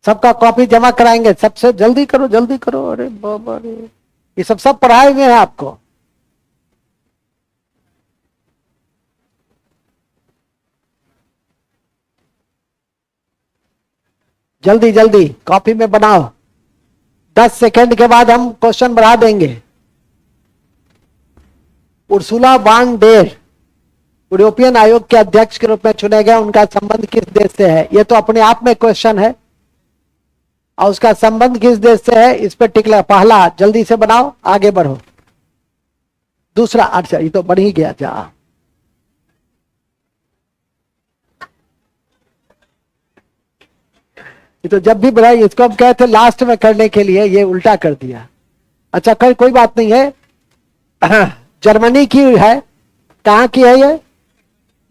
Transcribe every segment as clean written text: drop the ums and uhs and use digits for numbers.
सबका कॉपी जमा कराएंगे, सबसे जल्दी करो जल्दी करो। अरे बाबा रे, ये सब पढ़ाए हुए हैं आपको। जल्दी जल्दी कॉपी में बनाओ, 10 सेकेंड के बाद हम क्वेश्चन बढ़ा देंगे। उर्सुला वान डेर यूरोपियन आयोग के अध्यक्ष के रूप में चुने गए, उनका संबंध किस देश से है? ये तो अपने आप में क्वेश्चन है, और उसका संबंध किस देश से है इस पर टिक लगा। पहला जल्दी से बनाओ, आगे बढ़ो। दूसरा, अच्छा ये तो बढ़ ही गया। जा ये तो जब भी बढ़ाई, इसको हम कहते लास्ट में करने के लिए, ये उल्टा कर दिया। अच्छा खैर कोई बात नहीं है। जर्मनी की है, कहाँ की है ये?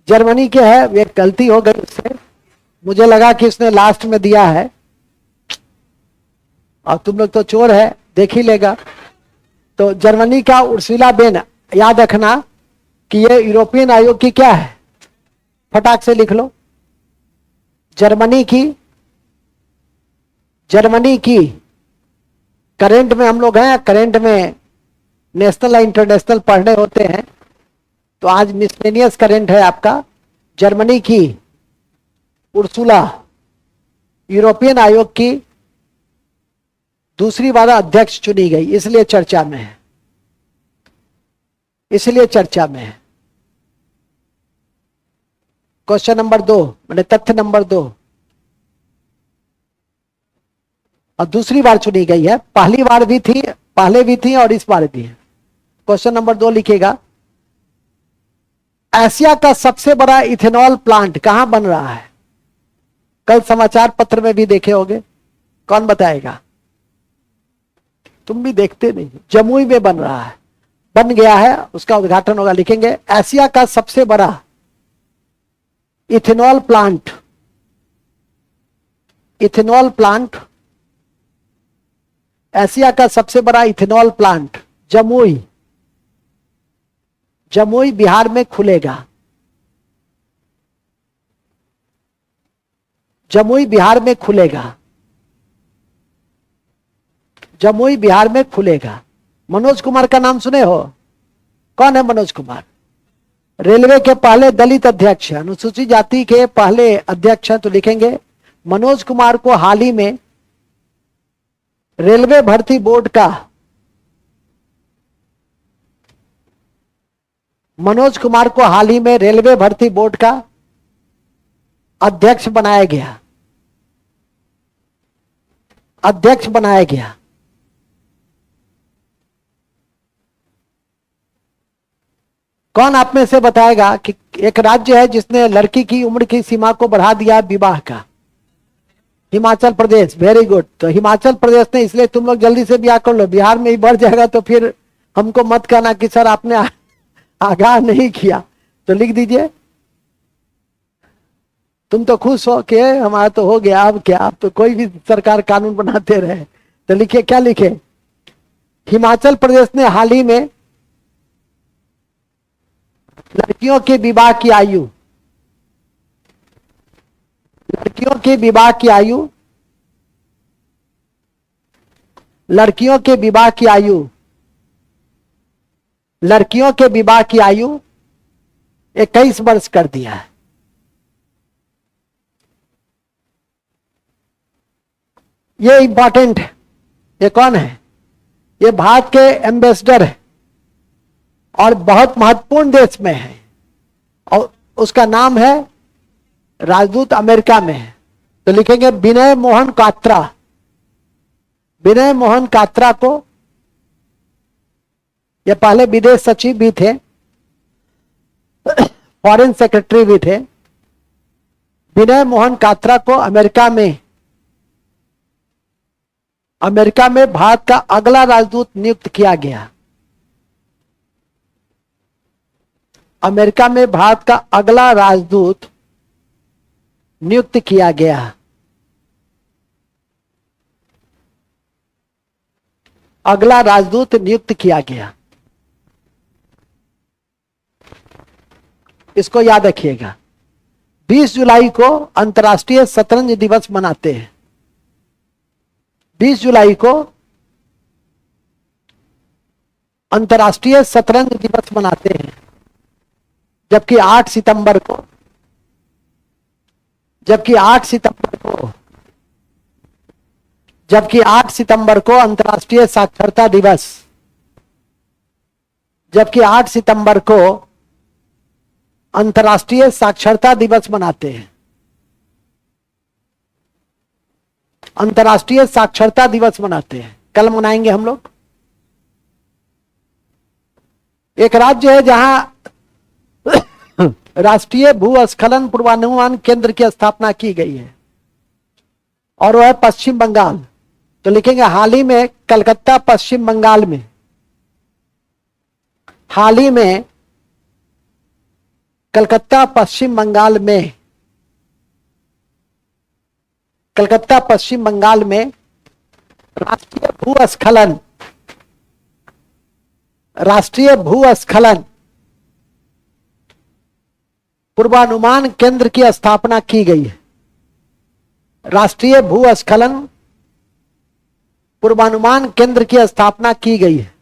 जर्मनी के है। ये गलती हो गई उससे, मुझे लगा कि इसने लास्ट में दिया है, और तुम लोग तो चोर है, देख ही लेगा। तो जर्मनी का उर्सुला बेन, याद रखना कि ये यूरोपियन आयोग की क्या है, फटाक से लिख लो। जर्मनी की करंट में हम लोग हैं, करंट में नेशनल या इंटरनेशनल पढ़ने होते हैं, तो आज मिसलेनियस करंट है आपका। जर्मनी की उर्सुला यूरोपियन आयोग की दूसरी बार अध्यक्ष चुनी गई, इसलिए चर्चा में है, इसलिए चर्चा में है। क्वेश्चन नंबर 2, मैंने तथ्य नंबर 2, और दूसरी बार चुनी गई है, पहली बार भी थी, पहले भी थी और इस बार भी है। क्वेश्चन नंबर 2 लिखेगा, एशिया का सबसे बड़ा इथेनॉल प्लांट कहां बन रहा है? कल समाचार पत्र में भी देखे होंगे, कौन बताएगा? तुम भी देखते नहीं। जमुई में बन रहा है, बन गया है, उसका उद्घाटन होगा। लिखेंगे एशिया का सबसे बड़ा ethanol plant, ethanol plant, Asia का सबसे बड़ा इथेनॉल प्लांट जमुई, जमुई बिहार में खुलेगा। जमुई बिहार में खुलेगा, जमुई बिहार में खुलेगा। मनोज कुमार का नाम सुने हो? कौन है मनोज कुमार? रेलवे के पहले दलित अध्यक्ष, अनुसूचित जाति के पहले अध्यक्ष हैं। तो लिखेंगे मनोज कुमार को हाल ही में रेलवे भर्ती बोर्ड का, मनोज कुमार को हाल ही में रेलवे भर्ती बोर्ड का अध्यक्ष बनाया गया, अध्यक्ष बनाया गया। कौन आप में से बताएगा कि एक राज्य है जिसने लड़की की उम्र की सीमा को बढ़ा दिया विवाह का? हिमाचल प्रदेश। Very good. तो हिमाचल प्रदेश ने, इसलिए तुम लोग जल्दी से ब्याह कर लो, बिहार में ही बढ़ जाएगा तो फिर हमको मत कहना कि सर आपने आगाह नहीं किया। तो लिख दीजिए, तुम तो खुश हो कि हमारा तो हो गया, अब क्या, अब तो कोई भी सरकार कानून बनाते रहे। तो लिखिए, क्या लिखे? हिमाचल प्रदेश ने हाल ही में लड़कियों के विवाह की आयु, लड़कियों के विवाह की आयु, लड़कियों के विवाह की आयु, लड़कियों के विवाह की आयु 21 वर्ष कर दिया है। ये इंपॉर्टेंट है। ये कौन है? ये भारत के एम्बेसडर है और बहुत महत्वपूर्ण देश में है, और उसका नाम है राजदूत अमेरिका में है। तो लिखेंगे विनय मोहन कात्रा। विनय मोहन कात्रा को, ये पहले विदेश सचिव भी थे, फॉरेन सेक्रेटरी भी थे। विनय मोहन कात्रा को अमेरिका में भारत का अगला राजदूत नियुक्त किया गया। अमेरिका में भारत का अगला राजदूत नियुक्त किया गया। अगला राजदूत नियुक्त किया गया, इसको याद रखिएगा। 20 जुलाई को अंतर्राष्ट्रीय शतरंज दिवस मनाते हैं। 20 जुलाई को अंतर्राष्ट्रीय शतरंज दिवस मनाते हैं, जबकि 8 सितंबर को जबकि 8 सितंबर को अंतर्राष्ट्रीय साक्षरता दिवस जबकि 8 सितंबर को अंतर्राष्ट्रीय साक्षरता दिवस मनाते हैं। अंतर्राष्ट्रीय साक्षरता दिवस मनाते हैं, कल मनाएंगे हम लोग। एक राज्य है जहां राष्ट्रीय भूस्खलन पूर्वानुमान केंद्र की स्थापना की गई है, और वह है पश्चिम बंगाल। तो लिखेंगे हाल ही में कलकत्ता पश्चिम बंगाल में, हाल ही में कलकत्ता पश्चिम बंगाल में, कलकत्ता पश्चिम बंगाल में राष्ट्रीय भूस्खलन पूर्वानुमान केंद्र की स्थापना की गई है। राष्ट्रीय भूस्खलन पूर्वानुमान केंद्र की स्थापना की गई है।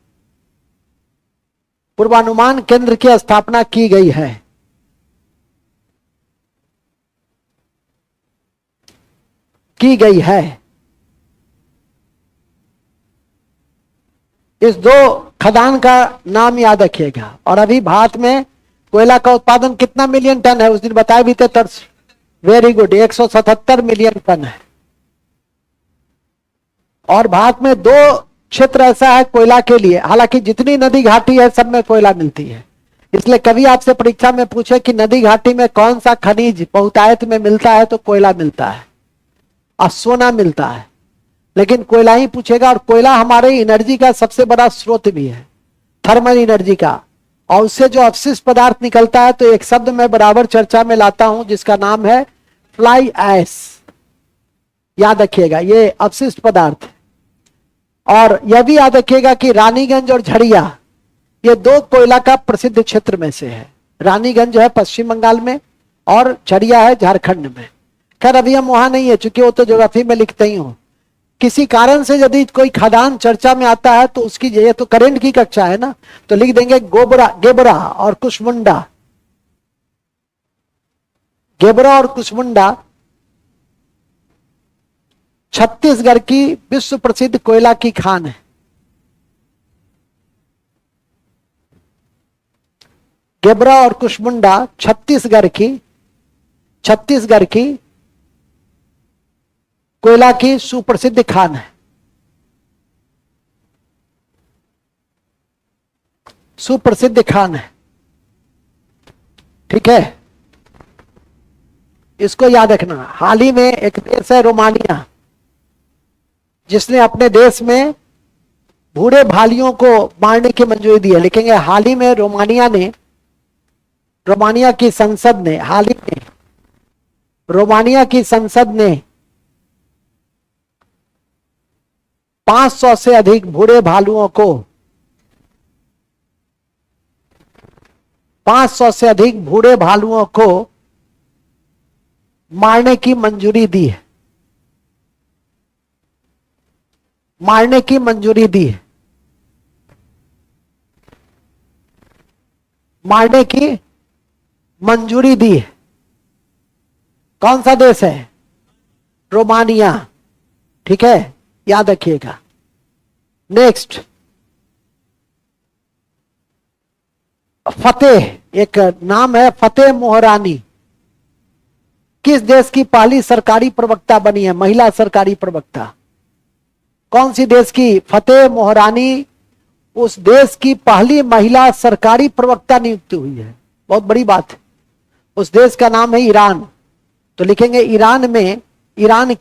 पूर्वानुमान केंद्र की स्थापना की गई है। की गई है। इस 2 खदान का नाम याद रखिएगा। और अभी भारत में कोयला का उत्पादन कितना मिलियन टन है, उस दिन बताए भी थे। वेरी गुड, 177 मिलियन टन है। और भारत में 2 क्षेत्र ऐसा है कोयला के लिए, हालांकि जितनी नदी घाटी है सब में कोयला मिलती है। इसलिए कभी आपसे परीक्षा में पूछे कि नदी घाटी में कौन सा खनिज बहुतायत में मिलता है, तो कोयला मिलता है और सोना मिलता है, लेकिन कोयला ही पूछेगा। और कोयला हमारे एनर्जी का सबसे बड़ा स्रोत भी है, थर्मल एनर्जी का। और उससे जो अवशिष्ट पदार्थ निकलता है, तो एक शब्द मैं बराबर चर्चा में लाता हूं जिसका नाम है फ्लाई ऐश। याद रखिएगा, ये अवशिष्ट पदार्थ। और यह भी याद रखिएगा कि रानीगंज और झड़िया ये 2 कोयला का प्रसिद्ध क्षेत्र में से है। रानीगंज है पश्चिम बंगाल में और झड़िया है झारखंड में। खैर अभी हम वहां नहीं है, चूंकि वो तो ज्योग्राफी में लिखते ही हो। किसी कारण से यदि कोई खदान चर्चा में आता है, तो उसकी, ये तो करंट की कक्षा है ना, तो लिख देंगे गेबरा और कुशमुंडा। गेबरा और कुशमुंडा छत्तीसगढ़ की विश्व प्रसिद्ध कोयला की खान है। गेबरा और कुशमुंडा छत्तीसगढ़ की कोयला की सुप्रसिद्ध खान है। सुप्रसिद्ध खान है, ठीक है, इसको याद रखना। हाल ही में एक देश है रोमानिया, जिसने अपने देश में भूरे भालियों को मारने की मंजूरी दी है। लिखेंगे हाल ही में रोमानिया की संसद ने, हाल ही में रोमानिया की संसद ने 500 से अधिक भूरे भालुओं को 500 से अधिक भूरे भालुओं को मारने की मंजूरी दी है। मारने की मंजूरी दी है। मारने की मंजूरी दी है। कौन सा देश है? रोमानिया, ठीक है, याद रखिएगा। नेक्स्ट, फतेह, एक नाम है फतेह मोहरानी। किस देश की पहली सरकारी प्रवक्ता बनी है, महिला सरकारी प्रवक्ता? कौन सी देश की? फतेह मोहरानी उस देश की पहली महिला सरकारी प्रवक्ता नियुक्त हुई है। बहुत बड़ी बात है। उस देश का नाम है ईरान। तो लिखेंगे ईरान में, ईरान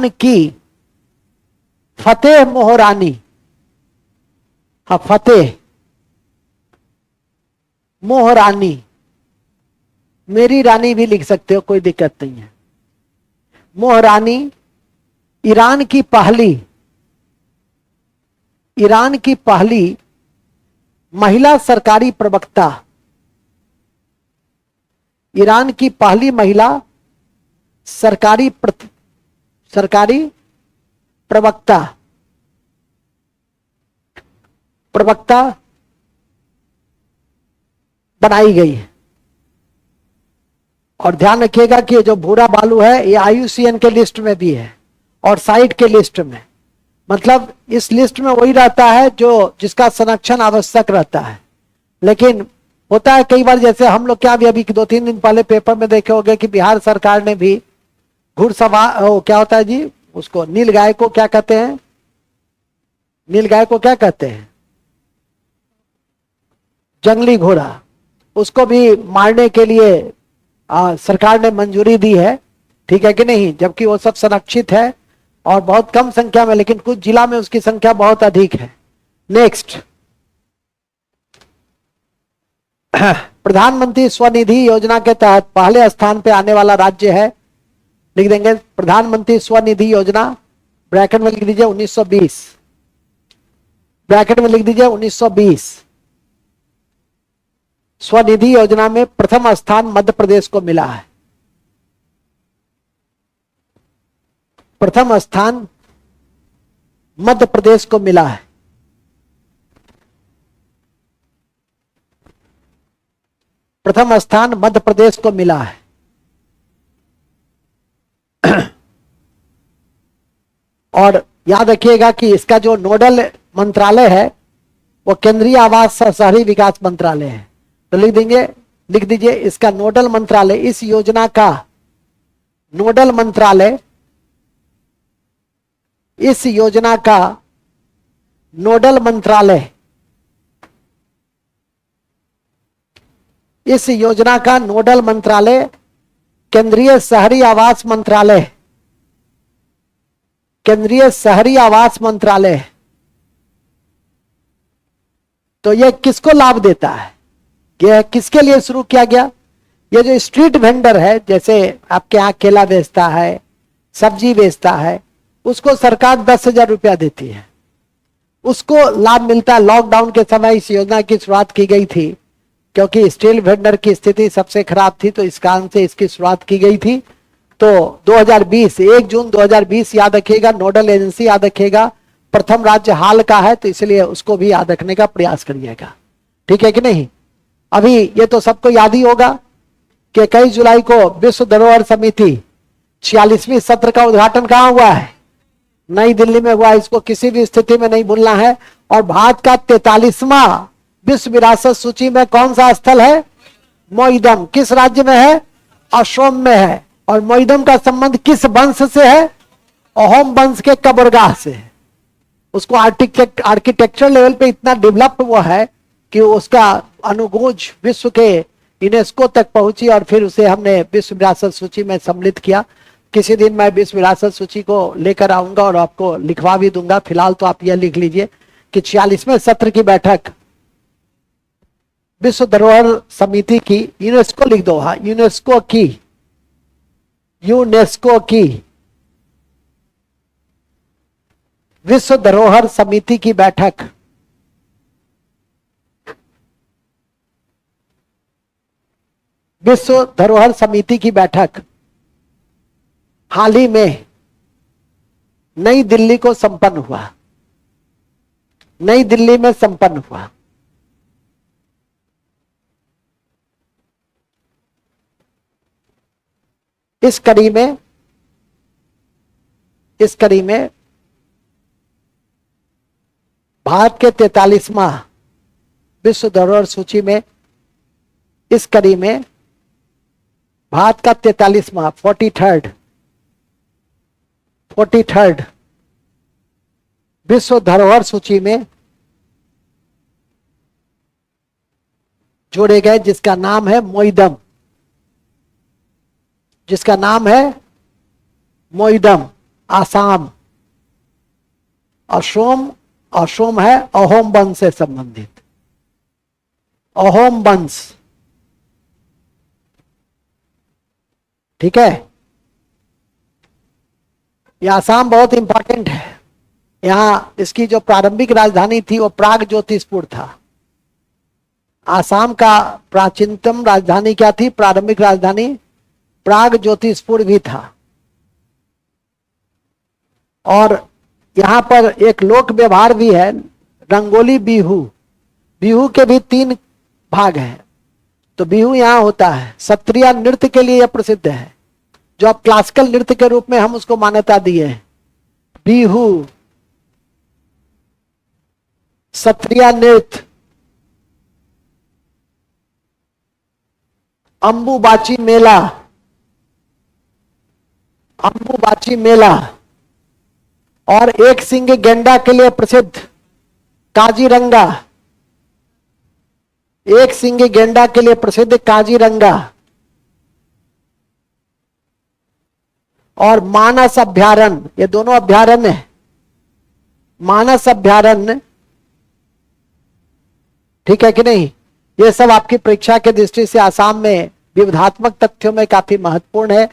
की फतेह मोहरानी। हाँ, फतेह मोहरानी, मेरी रानी भी लिख सकते हो, कोई दिक्कत नहीं है। मोहरानी ईरान की पहली महिला सरकारी प्रवक्ता, ईरान की पहली महिला सरकारी प्रवक्ता प्रवक्ता बनाई गई है। और ध्यान रखिएगा कि जो भूरा बालू है ये IUCN के लिस्ट में भी है और साइट के लिस्ट में, मतलब इस लिस्ट में वही रहता है जो जिसका संरक्षण आवश्यक रहता है। लेकिन होता है कई बार, जैसे हम लोग क्या अभी 2-3 दिन पहले पेपर में देखे होंगे कि बिहार सरकार ने भी घुड़सवार, क्या होता है जी उसको, नील गाय को क्या कहते हैं, नील गाय को क्या कहते हैं, जंगली घोड़ा, उसको भी मारने के लिए सरकार ने मंजूरी दी है। ठीक है कि नहीं, जबकि वो सब संरक्षित है और बहुत कम संख्या में, लेकिन कुछ जिला में उसकी संख्या बहुत अधिक है। नेक्स्ट, प्रधानमंत्री स्वनिधि योजना के तहत पहले स्थान पे आने वाला राज्य है, लिख देंगे प्रधानमंत्री स्वनिधि योजना, ब्रैकेट में लिख दीजिए 1920, ब्रैकेट में लिख दीजिए 1920। स्वनिधि योजना में प्रथम स्थान मध्य प्रदेश को मिला है, प्रथम स्थान मध्य प्रदेश को मिला है। प्रथम स्थान मध्य प्रदेश को मिला है। और याद रखिएगा कि इसका जो नोडल मंत्रालय है वो केंद्रीय आवास और शहरी विकास मंत्रालय है। तो लिख देंगे, लिख दीजिए इसका नोडल मंत्रालय, इस योजना का नोडल मंत्रालय, इस योजना का नोडल मंत्रालय, इस योजना का नोडल मंत्रालय केंद्रीय शहरी आवास मंत्रालय, केंद्रीय शहरी आवास मंत्रालय। तो यह किसको लाभ देता है, यह किसके लिए शुरू किया गया? यह जो स्ट्रीट वेंडर है, जैसे आपके यहाँ केला बेचता है, सब्जी बेचता है, उसको सरकार 10,000 रुपया देती है, उसको लाभ मिलता है। लॉकडाउन के समय इस योजना की शुरुआत की गई थी, क्योंकि स्ट्रीट वेंडर की स्थिति सबसे खराब थी, तो इस कारण से इसकी शुरुआत की गई थी। तो 2020 1 जून 2020 याद रखिएगा, नोडल एजेंसी याद रखिएगा, प्रथम राज्य हाल का है, तो इसलिए उसको भी याद रखने का प्रयास करिएगा। ठीक है कि नहीं? अभी ये तो सबको याद ही होगा कि 21 जुलाई को विश्व धरोहर समिति 46वीं सत्र का उद्घाटन कहां हुआ है? नई दिल्ली में हुआ। इसको किसी भी स्थिति में नहीं भूलना है। और भारत का 43वां विश्व विरासत सूची में कौन सा स्थल है? मोइदम। किस राज्य में है? असम में है। और मोइदम का संबंध किस वंश से है? अहोम वंश के कब्रगाह से है। उसको आर्किटेक्चर लेवल पे इतना डेवलप हुआ है कि उसका अनुगोज विश्व के यूनेस्को तक पहुंची, और फिर उसे हमने विश्व विरासत सूची में सम्मिलित किया। किसी दिन मैं विश्व विरासत सूची को लेकर आऊंगा और आपको लिखवा भी दूंगा। फिलहाल तो आप यह लिख लीजिए कि 46वें सत्र की बैठक विश्व धरोहर समिति की, यूनेस्को लिख दो, हाँ, यूनेस्को की विश्व धरोहर समिति की बैठक विश्व धरोहर समिति की बैठक हाल ही में नई दिल्ली को संपन्न हुआ, नई दिल्ली में संपन्न हुआ। इस कड़ी में भारत के 43वां विश्व धरोहर सूची में, इस कड़ी में भारत का 43वां 43rd विश्व धरोहर सूची में जोड़े गए, जिसका नाम है मोइदम, जिसका नाम है मोइदम। आसाम, असोम है अहोम वंश से संबंधित, अहोम वंश। ठीक है, यह आसाम बहुत इंपॉर्टेंट है। यहां इसकी जो प्रारंभिक राजधानी थी वो प्राग ज्योतिषपुर था। आसाम का प्राचीनतम राजधानी क्या थी? प्रारंभिक राजधानी प्राग ज्योतिषपुर भी था। और यहां पर एक लोक व्यवहार भी है, रंगोली बिहू। बिहू के भी 3 भाग हैं। तो बिहू यहां होता है, सत्रिया नृत्य के लिए यह प्रसिद्ध है, जो अब क्लासिकल नृत्य के रूप में हम उसको मान्यता दिए हैं। बिहू, सत्रिया नृत्य, अंबुबाची मेला, अंबुबाची मेला, और एक सिंग गेंडा के लिए प्रसिद्ध काजीरंगा, एक सिंग गेंडा के लिए प्रसिद्ध काजीरंगा, और मानस अभ्यारण्य। ये दोनों अभ्यारण्य है। मानस अभ्यारण्य, ठीक है कि नहीं? ये सब आपकी परीक्षा के दृष्टि से आसाम में विविधात्मक तथ्यों में काफी महत्वपूर्ण है।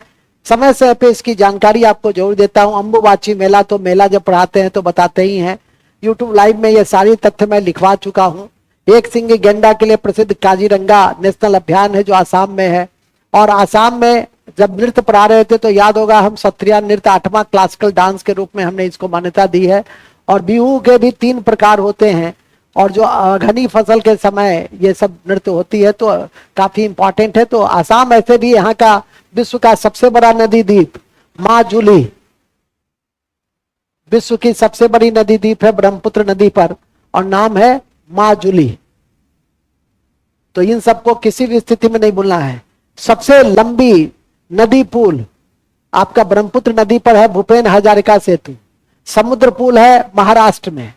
समय समय पे इसकी जानकारी आपको जरूर देता हूं। अंबुबाची मेला, तो मेला जब पढ़ाते हैं तो बताते ही हैं। यूट्यूब लाइव में ये सारी तथ्य मैं लिखवा चुका हूं। एक सिंग गेंडा के लिए प्रसिद्ध काजीरंगा नेशनल अभ्यारण्य है, जो आसाम में है। और आसाम में जब नृत्य पढ़ा रहे थे तो याद होगा, हम सत्रिया नृत्य 8वां क्लासिकल डांस के रूप में हमने इसको मान्यता दी है। और बिहू के भी 3 प्रकार होते हैं, और जो घनी फसल के समय ये सब नृत्य होती है तो काफी इंपॉर्टेंट है। तो आसाम ऐसे भी यहाँ का विश्व का सबसे बड़ा नदी द्वीप माँ जूली, विश्व की सबसे बड़ी नदी द्वीप है ब्रह्मपुत्र नदी पर, और नाम है माँ जूली। तो इन सबको किसी भी स्थिति में नहीं भूलना है। सबसे लंबी नदी पुल आपका ब्रह्मपुत्र नदी पर है भूपेन हजारिका सेतु। समुद्र पुल है महाराष्ट्र में,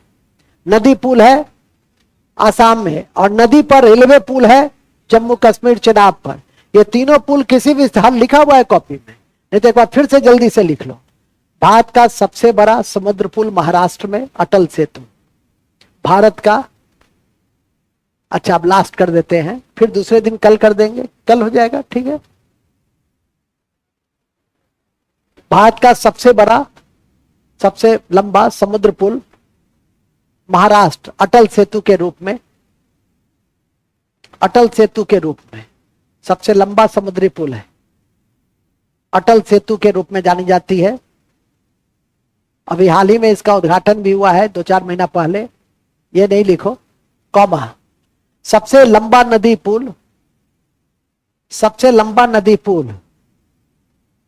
नदी पुल है आसाम में, और नदी पर रेलवे पुल है जम्मू कश्मीर चेनाब पर। ये तीनों पुल किसी भी स्थान लिखा हुआ है कॉपी में, नहीं तो एक बार फिर से जल्दी से लिख लो। भारत का सबसे बड़ा समुद्र पुल महाराष्ट्र में अटल सेतु, भारत का। अच्छा, अब लास्ट कर देते हैं, फिर दूसरे दिन कल कर देंगे, कल हो जाएगा, ठीक है। भारत का सबसे बड़ा, सबसे लंबा समुद्र पुल महाराष्ट्र अटल सेतु के रूप में, अटल सेतु के रूप में सबसे लंबा समुद्री पुल है, अटल सेतु के रूप में जानी जाती है। अभी हाल ही में इसका उद्घाटन भी हुआ है 2-4 महीना पहले। ये नहीं लिखो, कॉमा। सबसे लंबा नदी पुल, सबसे लंबा नदी पुल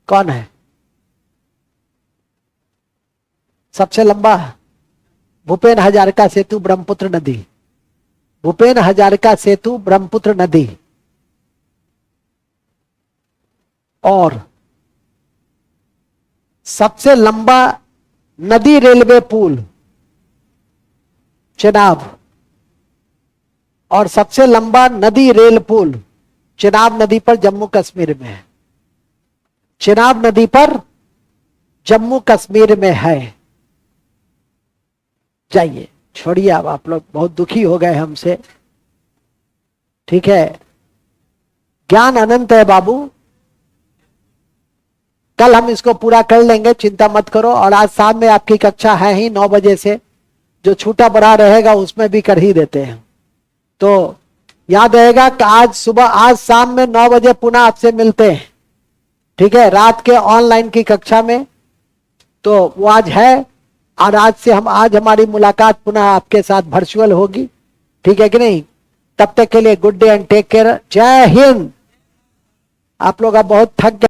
कौन है? सबसे लंबा भूपेन हजारिका सेतु ब्रह्मपुत्र नदी, भूपेन हजारिका सेतु ब्रह्मपुत्र नदी। और सबसे लंबा नदी रेलवे पुल चेनाब, और सबसे लंबा नदी रेल पुल चेनाब नदी पर जम्मू कश्मीर में है, चेनाब नदी पर जम्मू कश्मीर में है। जाइए, छोड़िए, अब आप लोग बहुत दुखी हो गए हमसे, ठीक है। ज्ञान अनंत है बाबू, कल हम इसको पूरा कर लेंगे, चिंता मत करो। और आज शाम में आपकी कक्षा है ही 9 बजे से, जो छूटा बड़ा रहेगा उसमें भी कर ही देते हैं। तो याद रहेगा कि आज सुबह, आज शाम में 9 बजे पुनः आपसे मिलते हैं, ठीक है, रात के ऑनलाइन की कक्षा में। तो वो आज है, और आज से आज हमारी मुलाकात पुनः आपके साथ वर्चुअल होगी, ठीक है कि नहीं। तब तक के लिए good day and take care. जय हिंद। आप लोग अब बहुत थक गए।